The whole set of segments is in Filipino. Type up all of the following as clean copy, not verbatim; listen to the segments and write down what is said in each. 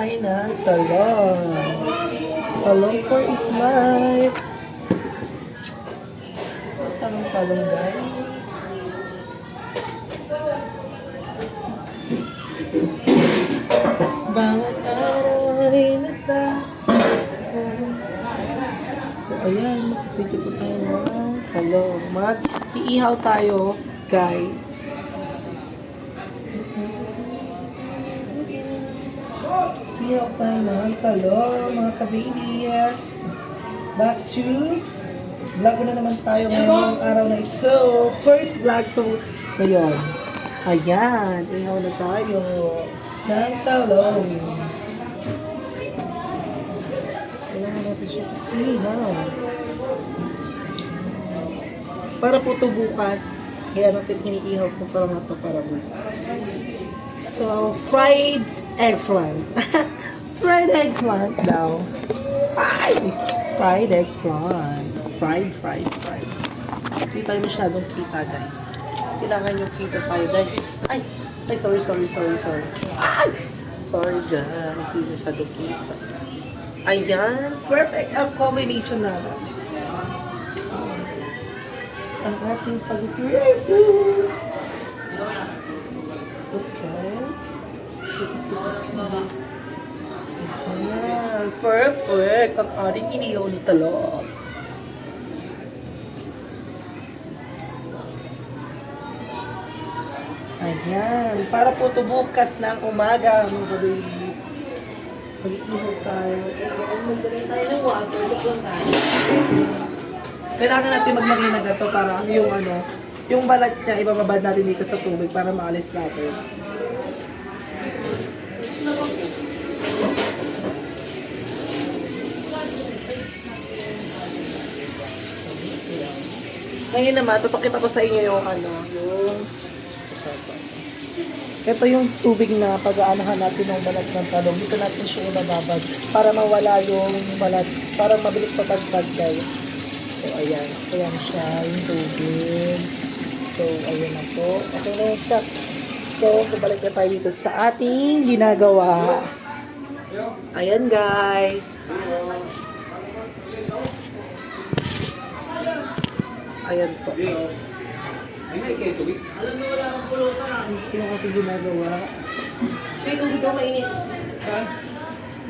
tayo ng talong. Talong for is life. So, talong-talong guys. Bawat araw ay nagtatakot. So, ayan. Makapito po tayo ng talong. Mag-iihaw tayo, guys. Iihaw tayo ng talong, mga ka-babies. Back to vlog na naman tayo ngayong araw na ito. First vlog to ngayon. Ayan. Iihaw na tayo ng talong. Kailangan natin siya iihaw. Para po ito bukas. Kaya natin iniihaw po parang ito para bukas. So, fried eggplant. Fried eggplant daw. Ay! Fried eggplant. Fried. Hindi tayo masyadong kita, guys. Kailangan yung kita tayo, guys. Ay, sorry. Ay! Sorry, guys. Hindi masyadong kita. Ayan. Perfect ang combination na. Ang ating pag-preview. Okay. Ayan. Perfect. Ang ating inihaw ni talong. Ayan. Para po ito bukas ng umaga, mga babies. Mag-iihaw tayo. Magdalay tayo ng water sa plantahan. Kailangan natin magmagay na gato para yung balat niya, ibababad natin dito sa tubig para maalis natin. Ngayon naman, papakita ko sa inyo ito yung tubig na pag-aanahan natin ng balat ng talong. Dito natin siya ibababad para mawala yung balat, para mabilis matagtag, guys. So, ayan. Ayan siya, yung tubig. So, ayan na po. Okay na siya. So, pabalik na tayo dito sa ating ginagawa. Ayan, guys. Ayan po. Alam mo, wala akong pulutan. Yung ating ginagawa. May tubig daw mainit. Ha?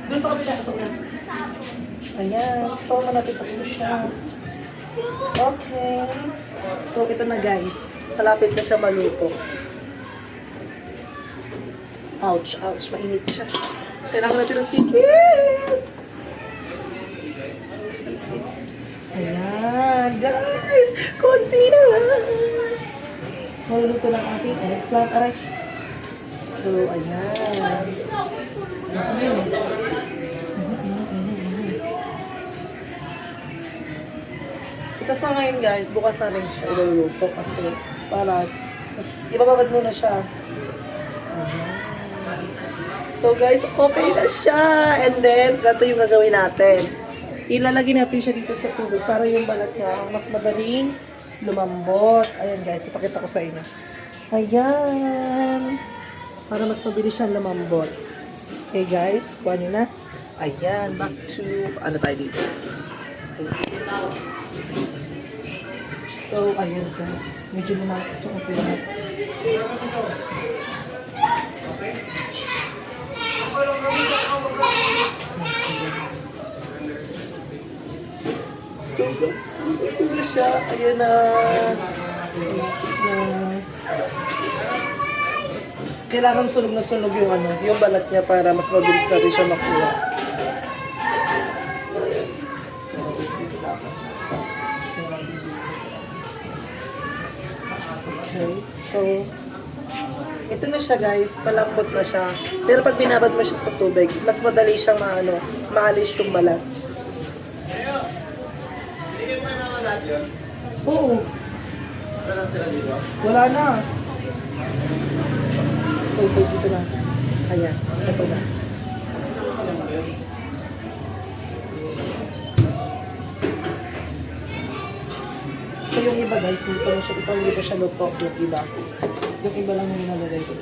Doon sa kapila. Ayan. So, malapit na po siya. Okay. So, ito na guys. Malapit na siya maluto. Ouch. Mainit siya. Kailangan natin ng sikit. Ayan. Guys. Konti na lang. Maluluto ng ating eggplant. Aray. So, ayan. Ito sa ngayon guys, bukas na rin siya iluluto kasi para ibababad muna siya. So guys, okay na siya. And then, ganito yung gagawin natin. Ilalagay natin siya dito sa tubig para yung balat niya mas madaling lumambot. Ayan guys, ipakita ko sa inyo. Ayan. Para mas mabilis siyang lumambot. Okay guys, kuha nyo na. Ayan, back to, tayo dito. Ayan. So, ayan guys. Medyo lumakas yung upo na. So guys, ito na siya. Ayan na. Kailangan sunog na sunog yung balat niya para mas mabilis natin siya makuha. Okay. So, ito na siya guys. Malambot na siya. Pero pag binabad mo siya sa tubig, mas madali siyang maalis yung balat. Oo. Wala na. So, guys, ito na. Ayan. Ito na. So, yung iba guys, hindi pa siya luto. Yung iba lang yung nalagay ko.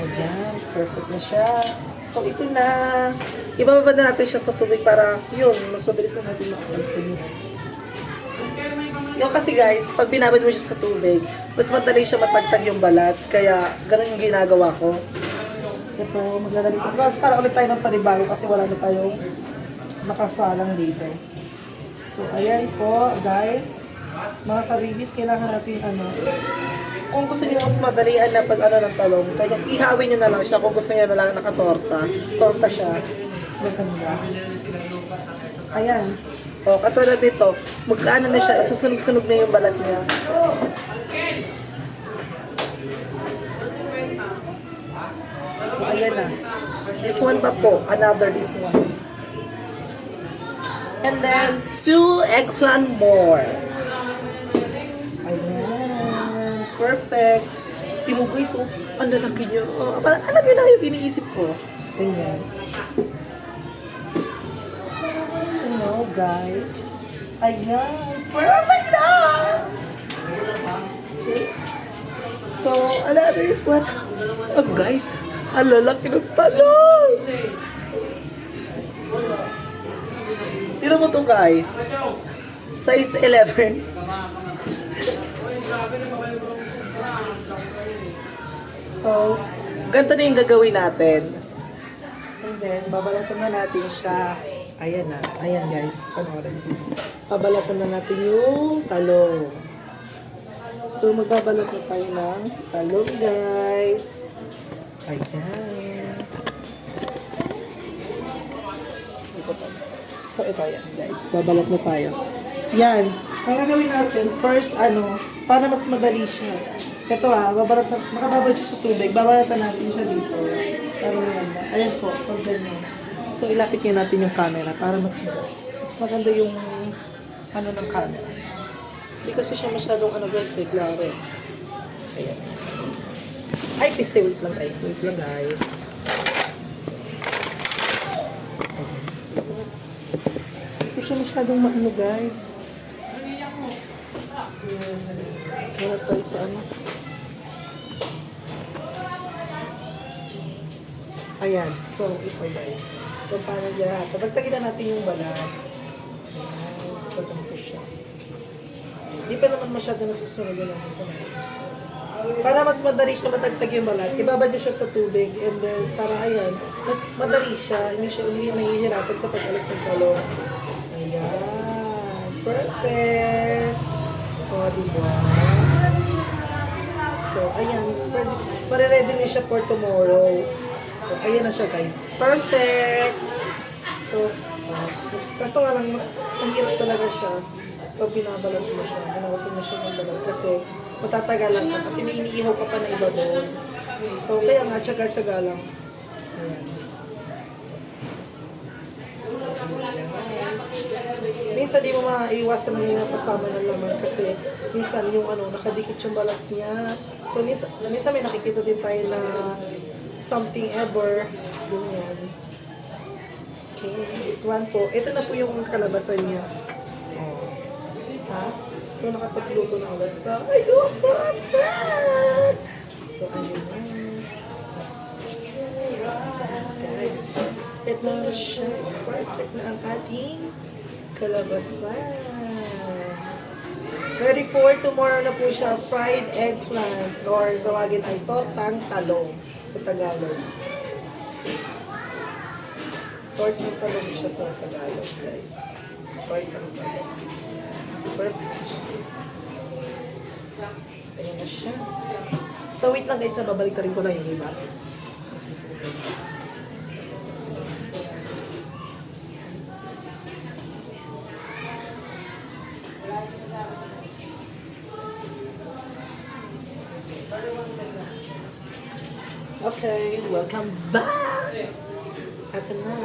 Ayan. Perfect na siya. So, ito na. Ibababa na natin siya sa tubig para, yun, mas mabilis na natin makakalpun. Yung kasi guys, pag binabad mo siya sa tubig, mas madali siya matagtag yung balat. Kaya, ganun yung ginagawa ko. Ito, maglalagay ko. Sara ulit tayo ng panibago kasi wala na tayong nakasalang dito. So, ayan po, guys. Mga kabibis, kailangan natin kung gusto niyo mas madalian na pag ng talong, kaya ihawin niyo na lang siya. Kung gusto niyo na lang nakatorta, torta siya. Mas maganda. Ayan. O, katulad dito, magkaano na siya, susunog-sunog na yung balat niya. Ayan na. This one pa po, another this one. And then, 2 eggplant more. Ayan. Perfect. Timo guys, oh, ang lalaki niyo. Oh, alam niyo na yung iniisip ko. Ayan. So now, guys. Ayan. Perfect na! Okay. So, another is what? Oh, guys. Ang lalaki ng talong! Tignan mo to guys. Size 11. So, ganito na yung gagawin natin. And then, babalatan na natin siya. Ayan na. Ayan guys. Panoorin. Babalatan na natin yung talong. So, magbabalat na tayo ng talong guys. Ayan. So, ito yan, guys. Babalat na tayo. Yan. Ang gagawin natin, first, para mas madali siya. Ito babalat na, makababad siya sa tubig. Babalatan natin siya dito. Para maganda. Ayan po, pag ganyan. So, ilapit niya natin yung camera para mas maganda yung, ng camera. Hindi kasi siya masyadong, guys, klaro. Ayan. Ay, please, wait lang guys. Wait lang guys. Hindi siya masyadong guys. Kaya tayo sa Ayan. So, ito guys. Kung paano dyan. Pagtagitan natin yung balat. Ayan. Pagtanto siya. Hindi pa naman masyado nasusunod yun ang isa. Para mas madali siya matagtag yung balat, ibabad nyo siya sa tubig and then para ayan, mas madali siya, hindi mahihirapan sa pag-alis ng talong. Ayan, perfect! O, diba? So, ayan, pare-ready na siya for tomorrow. So, ayan na siya guys. Perfect! So, kaso nga lang, mas mahirap talaga siya pag binabalat mo siya, binawasan mo siya ng balat kasi matatagalan ka kasi may iniihaw ka pa na iba doon. So, kaya nga, tsaga-tsaga lang. Ayan. So, yes. Minsan di mo maiwasan mo yung kasama ng laman kasi minsan yung nakadikit yung balat niya. So, minsan may nakikita din tayo na something ever. Ganyan. Okay, this one po. Ito na po yung kalabasan niya. So, nakapagluto na agad ka. Ay, perfect! So, ayun na. Guys, ito na siya. Perfect na ang ating kalabasan. Ready for tomorrow na po siya. Fried eggplant or tawagin ay tortang talong sa Tagalog. Tortang talong siya sa Tagalog, guys. Tortang talong. Perfect. Ayan na siya. So, wait lang guys, babalik ka rin ko na yung iba. Okay, welcome back! Ito na.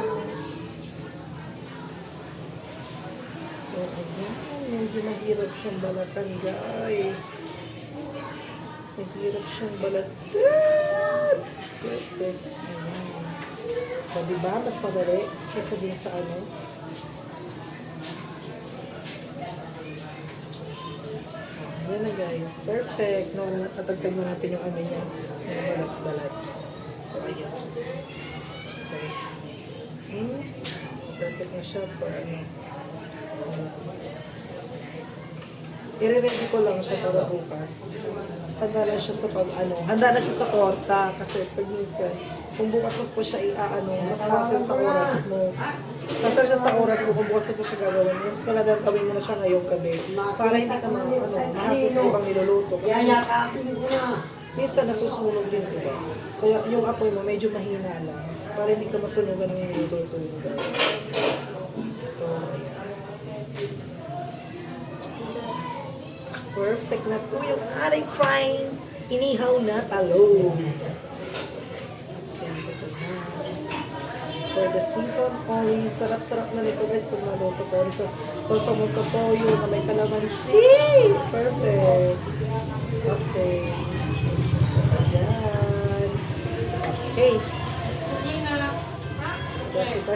So, ayan. Medyo mahirap siyang balatan, guys. Mahirap siyang balatan. Perfect. Ayan. So, diba? Mas madali. Kasi din sa Ayan na, guys. Perfect. No, natagtag na natin yung niya. Yung balat-balat. So, ayan. Okay. Perfect na siya for ano. I-ready ko lang siya para bukas. Handa na siya sa handa na siya sa torta kasi pag minsan, kung bukas mo po siya mas hassle sa oras mo. Hassle siya sa oras mo kung bukas mo po siya gagawin. Mas maganda gawin mo na siya ngayong gabi para hindi ka mahasol sa ibang niluluto. Kasi minsan nasusunog din, diba? Kaya yung apoy mo medyo mahina lang para hindi ka masunugan ng niluluto mo, guys. So, perfect na po yung ating frying inihaw na talong. For the season, only sarap-sarap na nito guys kung maluto ko. So mo sa toyo na may kalamansi. Perfect. Okay. So, ayan. Okay.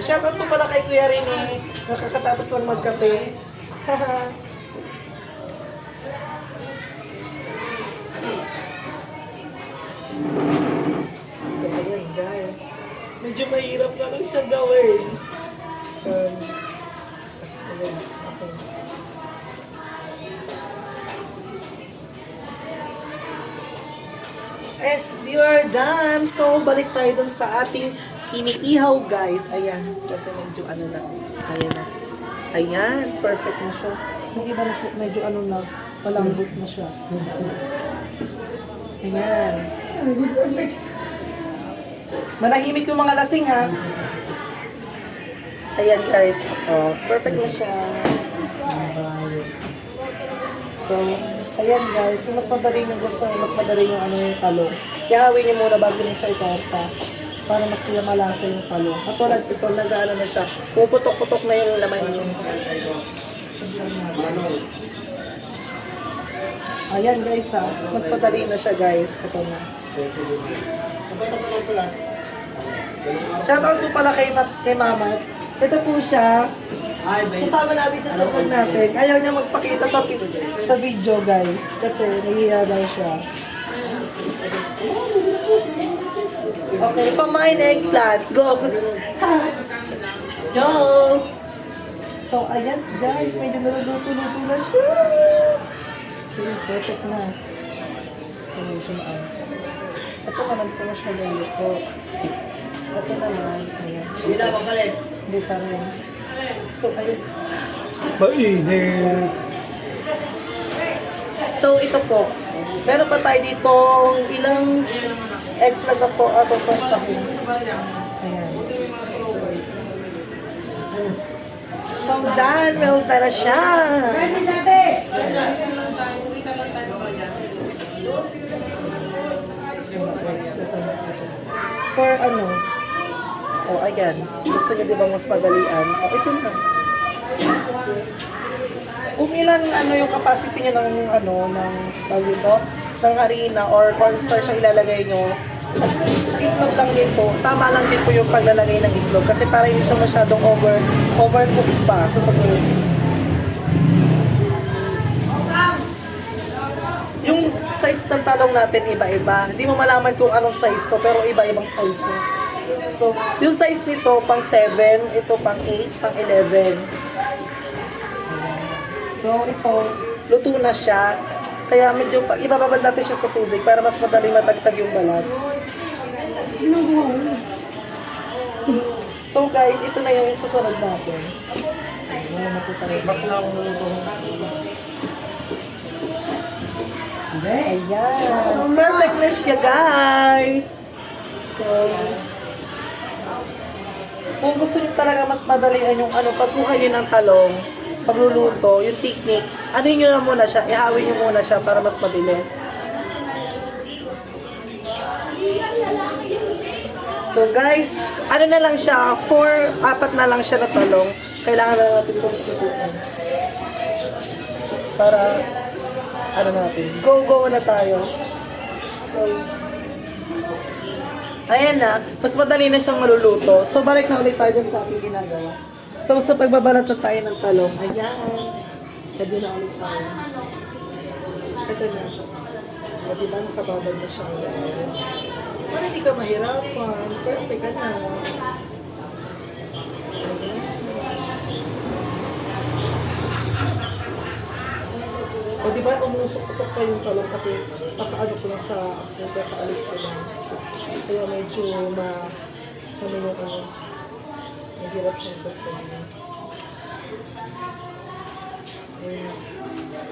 Shoutout po pala kay Kuya Rene. Nakakatapos lang magkape. Haha. So, ayan guys. Medyo mahirap na lang siya gawin. Ayan, okay. Yes, you are done. So, balik tayo dun sa ating iniihaw guys. Ayan. Kasi medyo na. Ayan na. Ayan. Perfect na siya. Yung iba na medyo malambot na siya. Ayan. Manahimik yung mga lasing ha. Ayan guys. Oh, perfect na siya. So, ayan guys. Kung mas madali yung gusto nyo, mas madali yung yung talong. Ihawin nyo muna bago nyo siya itorta. Para mas malasa yung talong. Katulad ito, nag-ano na siya. Puputok-putok na yung laman nyo. Ayan guys ha. Mas madali na siya guys. Ito na. Shoutout po pala kay Mama. Ito po siya. Kasama natin siya sa vlog natin. Ayaw niya magpakita sa video guys. Kasi nahihiya daw siya. Okay, pamain eggplant. Go! Go! So, ayan guys. Medyo naluluto-luto na siya. So, perfect na. So, medyo ito naman po siya naluluto. Ito naman. Ayan. Hindi na mapalit. Hindi pa rin. So, ayun. Mainit! So, ito po. Meron pa tayo dito ilang eggplant na po ato tostahin. Ayan. So, done. Melta na siya. For oh, ayan. Gusto niya diba mas madalian? Oh, ito na. Kung ilang yung capacity niya ng ng tawag ito, ng harina or cornstarch ang ilalagay nyo, sa itlog lang din po, tama lang din po yung paglalagay ng itlog kasi para hindi siya masyadong overcooked pa sa pagluluto. Yung size ng talong natin iba-iba. Hindi mo malaman kung anong size to, pero iba-ibang size mo. So, yung size nito, pang 7, ito pang 8, pang 11. So, ito, luto na siya. Kaya medyo, ibababad natin siya sa tubig para mas madaling matagtag yung balat. So guys, ito na yung susunod natin. Ayan. Perfect na siya guys. So, kung gusto nyo talaga mas madalian yung pagkuha nyo ng talong, pagluluto, yung technique, nyo na muna siya, ihawin nyo muna siya para mas mabilis. So guys, na lang siya, 4 na lang siya na talong. Kailangan na natin itong itutuan. Para, natin, go na tayo. So, ayan na, mas madali na siyang maluluto. So, balik na ulit tayo sa ating ginagawa. So, sa pagbabalat na tayo ng talong, ayan, pwede na ulit tayo. Ito na. O, diba nakababad na siya ulit. Para hindi ka mahirapan, perfect ka na. O di ba umusok-usok pa yung talong kasi nakaano ko lang sa kakaalis ko lang. Kaya medyo ano yung ano, mahirap siyang pagpagin.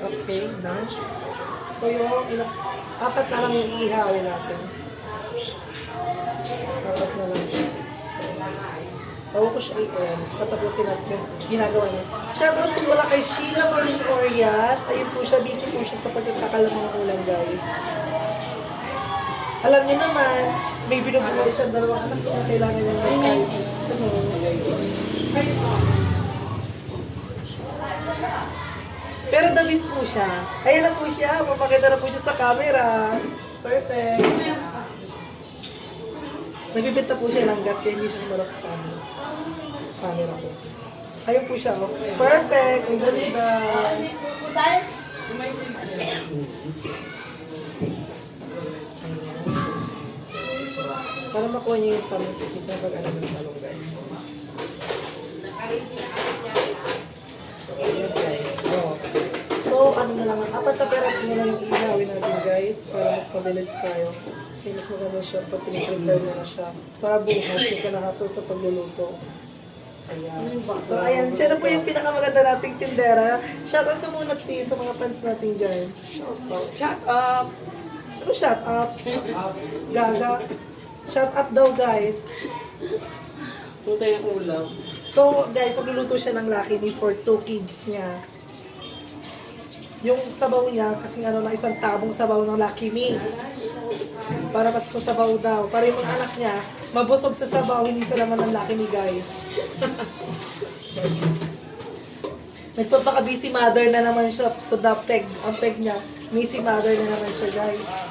Okay, done. So yung apat na lang yung ihawin natin. Apat na lang siya. So, bawa ko siya i-end. Patapusin natin yung ginagawa niya. Shoutout po wala kay Sheila Marie Orias. Ayun po siya, busy po siya sa pagkakakalam ng ulam, guys. Alam niyo naman, may binubuhay siya dalawang anak ko na kailangan niya magkain. Pero the best po siya. Ayan na po siya. Papakita na po siya sa camera. Perfect. Nagbibenta po siya ng gas kaya hindi siya malak sa camera ko. Ayun po siya. Oh. Perfect. Ang ganda. Para makuha niyo yung talong. Kita pag-alam ng talong, guys. So, ayan guys. Oh. So, ano na lang, apat na peras na lang yung ihawin natin, guys, para mas mabilis tayo. Kasi mas maganda siya pag piniprepare mo na siya. Para bukas, hindi ka nakasal sa pagluluto. Ayan. So, ayan. Siya na po yung pinakamaganda nating tindera. Shoutout ka muna, T, sa mga fans natin dyan. Shoutout. Shut up! Ano shut up? Gaga. Shut up daw, guys. Putay ng ulam. So, guys, magluluto siya ng Lucky Me for 2 kids niya. Yung sabaw niya, kasi ano na isang tabong sabaw ng Lucky Me. Para mas masabaw daw. Para yung mga anak niya, mabusog sa sabaw, hindi sa laman ng Lucky Me, guys. Nagpapaka-busy mother na naman siya to the peg. Ang peg niya, busy mother na naman siya, guys.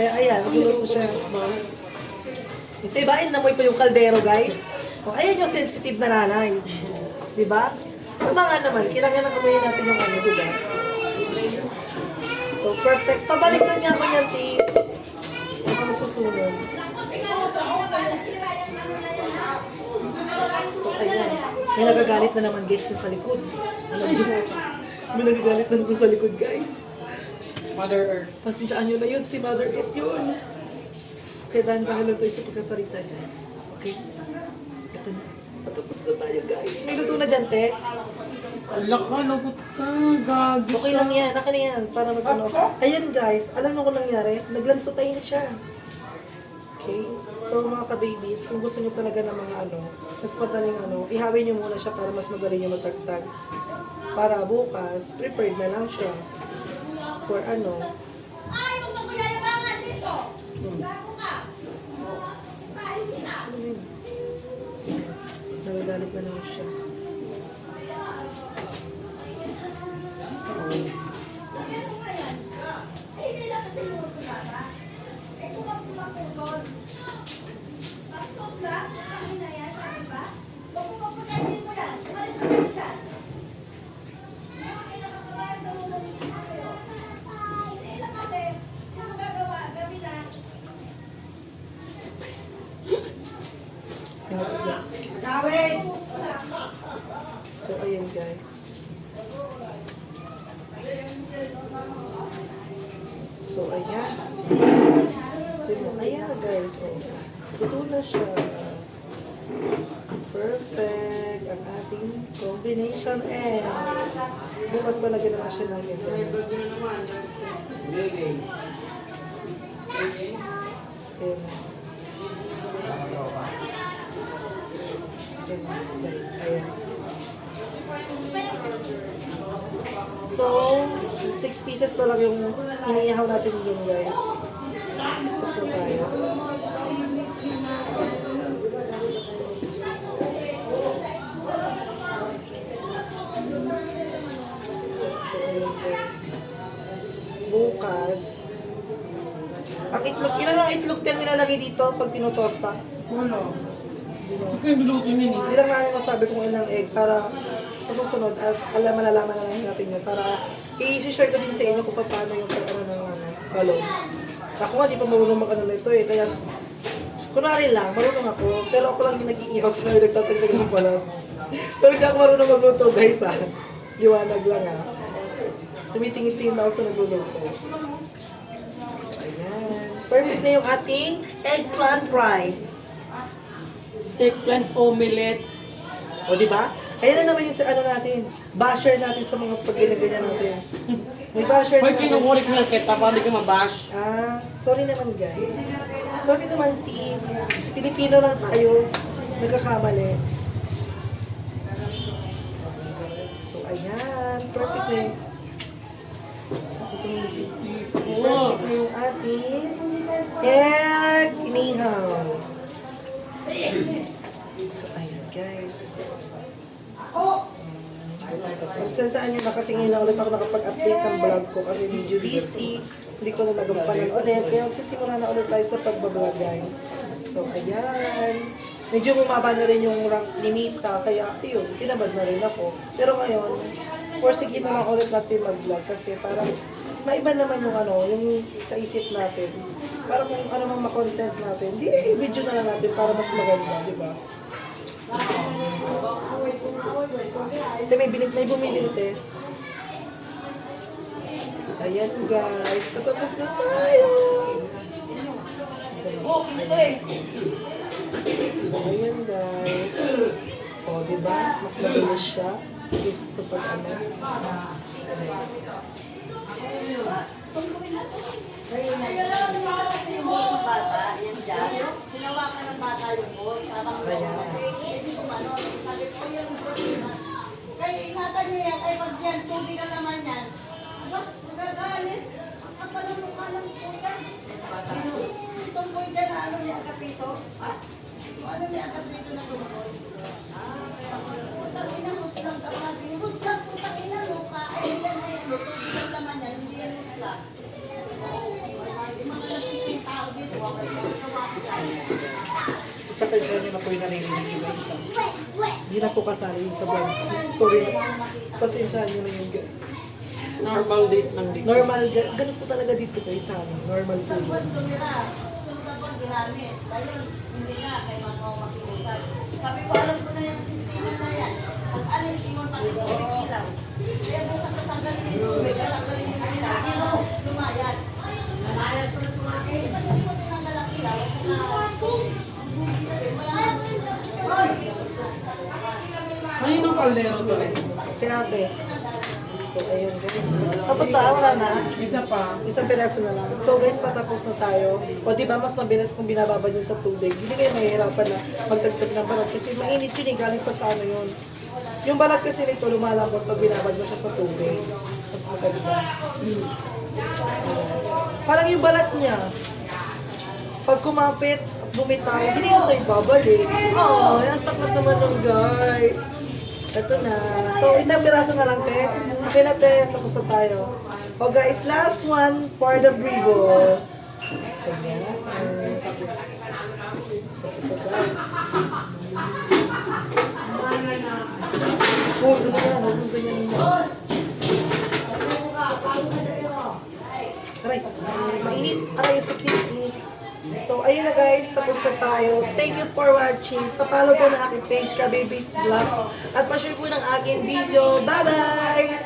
Kaya ayan, magluluto siya. Itibain na mo pa yung kaldero, guys. O, ayan yung sensitive na nanay. Diba? Tama nga naman, kailangan na kamuhin natin yung ano, diba? So, perfect. Pabalik na niya ako niyan, T. Ako masusunod. So, ayan. May nagagalit na naman, guys, na sa likod. May nagagalit na naman sa likod, guys. Mother Earth. Pasensyaan nyo na yun, si Mother Earth yun. Kaya dahan lang tayo sa pagkasarita, guys. Okay? Ito na. Patapos na tayo, guys. May luto na dyan, te. Ala ka, lagot ka. Gagi. Okay lang yan. Akin na yan. Para mas ano. Ayan, guys. Alam mo kung nangyari? Naglanto tayo na siya. Okay? So, mga ka-babies, kung gusto nyo talaga ng mga ano, mas madaling ano, ihawin nyo muna siya para mas madali nyo matagtag. Para bukas, prepared na lang siya. For ano. Nagagalit na naman siya. So, ayan guys. So, ayan. Ayan guys. Oh. Luto na siya. Perfect. Ang ating combination and bukas talaga naman siya ng guys. Ayan. Guys, ayan. So, 6 pieces na lang yung iniihaw natin dun, guys. Tapos na tayo. So, ayan, guys. Bukas. Ang itlog, ilan lang itlog tayo nilalagay dito pag tinutorta? Wala. Sige, biluto niya ni. Hindi lang namin masabi kung ilang egg para sa susunod at malalaman na lang natin yun para i-share ko din sa inyo kung paano yung pag-ano ng balon. Ako nga di pa marunong mag-ano na ito eh, kaya kunwari lang, marunong ako, pero ako lang yung nag-iihaw sa namin nagtatagdag ng balat. Pero hindi ako marunong magluto guys ha. Liwanag lang ha. Tumitingin-tingin ako sa nagluluto. Ayan. Perfect na yung ating eggplant fried. Eggplant omelette. O, di ba? Kaya na naman yung sa ano natin, basher natin sa mga pag-ganyan natin. May basher Pag natin. kinukurik lang kita, paano ka mabash? Sorry naman guys. Sorry naman team. Pilipino lang tayo. Nagkakamali. So, ayan. Perfect na yun. So, perfect na yung ating egg inihaw. So, ayan guys. Saan nyo na kasi ngayon lang ulit ako nakapag-update ng vlog ko kasi medyo busy. Hindi ko na nagampanan ulit. Kaya magsisimula na ulit tayo sa pagbablog guys. So, ayan. Medyo bumaba na rin yung rank ni Nita. Kaya, ayun, kinabad na rin ako. Pero ngayon, sige na lang ulit natin mag-vlog kasi parang maiba naman yung ano, yung sa isip natin. Para kung ano mang makontent natin, di i-video na lang natin para mas maganda, di ba? Ito may bumili ito eh. Ayan guys, patapos na tayo. So ayan guys. O diba, mas mabilis siya. Kaysa sa pag ano. Kaya ingatan nyo yan, ay pag yan, tubig ka naman yan. Aba, nagagalit. Ang panunukha ng puta. Itong boy dyan na ano niya kapito. Ano niya kapito na tumukoy. Putang ina, muslang ka pa. Muslang putang ina, mukha. Ay, yan, tubig ka naman yan, hindi yan muslang. Yung mga nasiping tao dito, okay, Pasensya nyo na po yung naririnig yung guys. Hindi na po kasali yun sa vlog. Sorry. Pasensya nyo na yung guys. Normal days lang dito. Normal, ganun po talaga dito guys sa amin. Normal po yun. tumira. Sunod na po ang ginamit. Ayun, hindi na, kay mga makiusap. Sabi ko, alam ko na yung sistema na yan. Pag alis, imon pati ko ilaw. Kaya bukas sa tanggalin yung tubig, tanggalin yung ilaw. Ilaw, lumayas. Lumayas ko na tumaki. Pag hindi mo tinanggal ang ilaw, Kaninong kaldero to rin? Kaya ate. So, ayun guys. Tapos na, wala na. Isa pa. Isang piraso na lang. So guys, patapos na tayo. O di ba mas mabilis kung binababad yun sa tubig. Hindi kayo mahihirapan na magtagtag ng balat. Kasi mainit yun eh, galing pa sa ano yun. Yung balat kasi nito lumalambot pag binabad mo siya sa tubig. Mas maganda. Parang yung balat niya, pag kumapit at bumitaw, hindi yun sa'yo babalik. Oh, yan sakit naman nun guys. Ito na. So, isang piraso na lang, te. Okay na, te. Tapos na tayo. O guys, last one for the brigo. Ayan. So, ito guys. Ano yan? Ano ganyan mo? Aray, mainit. Aray, sakit. Mainit. So, ayun na guys, tapos na tayo. Thank you for watching. Papalo po na aking page, Ka Babies Vlogs. At pa-share po ng aking video. Bye-bye!